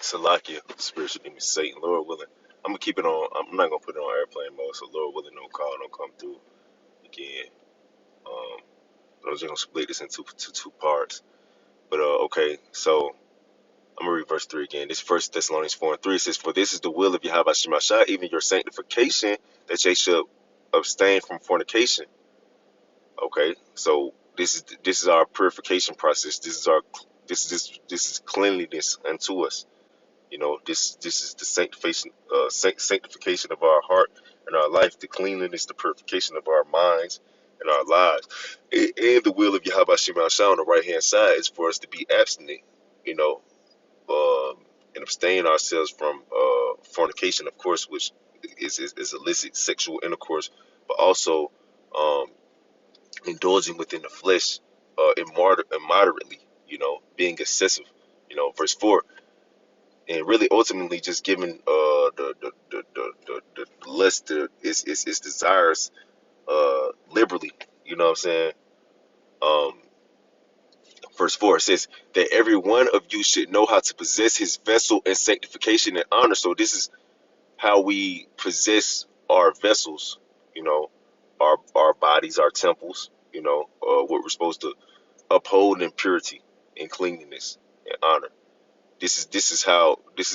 Salakia, spiritual demon Satan, Lord willing. I'm gonna keep it on. I'm not gonna put it on airplane mode, so Lord willing, no call, don't come through again. Um, I'm just gonna split this into two parts. But okay, so I'm gonna read verse 3 again. This First Thessalonians 4:3 says, "For this is the will of Yahweh Shemashah, even your sanctification, that ye should abstain from fornication." Okay, so this is our purification process. This is cleanliness unto us. This is the sanctification of our heart and our life, the cleanliness, the purification of our minds and our lives. And the will of Yahweh Shema Shah on the right hand side is for us to be abstinent, you know, and abstain ourselves from fornication, of course, which is illicit sexual intercourse, but also um, indulging within the flesh immoderately, being excessive. Verse 4, and really ultimately just giving the lust its desires liberally. You know what I'm saying? Um, Verse 4 it says that every one of you should know how to possess his vessel in sanctification and honor. So this is how we possess our vessels, our bodies, our temples, what we're supposed to uphold in purity and cleanliness and honor. This is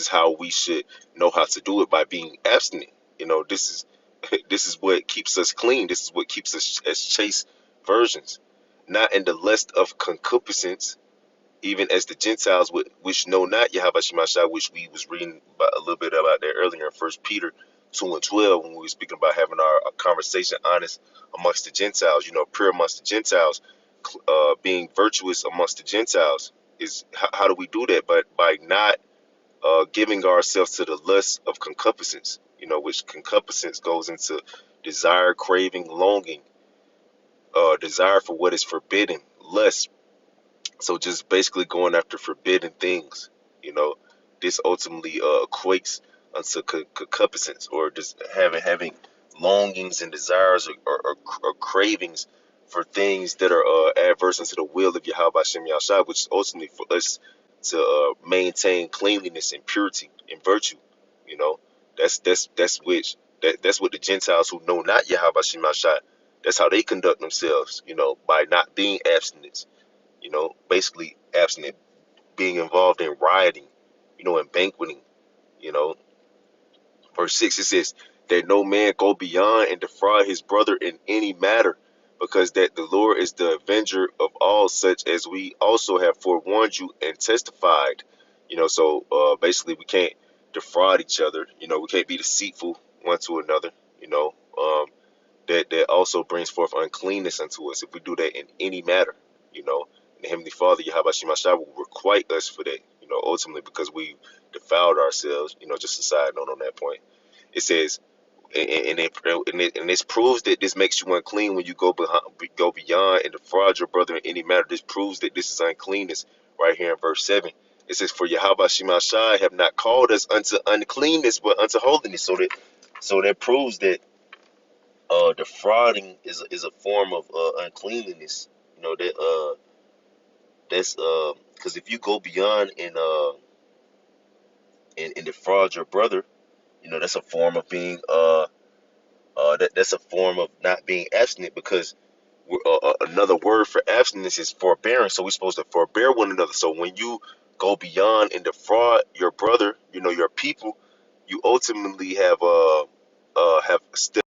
how we should know how to do it, by being abstinent. This is this is what keeps us clean. This is what keeps us as chaste virgins, not in the lust of concupiscence, even as the Gentiles which know not Yahweh Shema Shah, which we was reading about, a little bit about that earlier in First Peter 2:12, when we were speaking about having our conversation honest amongst the Gentiles. Pure amongst the Gentiles, being virtuous amongst the Gentiles. Is how do we do that? But by not giving ourselves to the lust of concupiscence, which concupiscence goes into desire, craving, longing, desire for what is forbidden, lust. So just basically going after forbidden things, you know, this ultimately equates unto concupiscence, or just having longings and desires, or cravings for things that are adverse unto the will of Yahweh Shem Yahshua, which is ultimately for us to maintain cleanliness and purity and virtue. You know, that's what the Gentiles who know not Yahweh Shem Yahshua, that's how they conduct themselves. By not being abstinent, basically abstinent, being involved in rioting, and banqueting. you know. Verse 6, it says that no man go beyond and defraud his brother in any matter, because that the Lord is the avenger of all such, as we also have forewarned you and testified. So basically we can't defraud each other. We can't be deceitful one to another. That also brings forth uncleanness unto us if we do that in any matter. And the Heavenly Father, Yahweh Shemashah, will requite us for that, ultimately because we defiled ourselves. Just a side note on that point. It says, and this proves that this makes you unclean when you go beyond and defraud your brother in any matter. This proves that this is uncleanness right here in verse 7. It says, for Yahweh Shemashah have not called us unto uncleanness, but unto holiness. So that proves that defrauding is a form of uncleanliness. That's because if you go beyond and defraud your brother, that's a form of being that's a form of not being abstinent, because another word for abstinence is forbearance. So we're supposed to forbear one another. So when you go beyond and defraud your brother, your people, you ultimately have still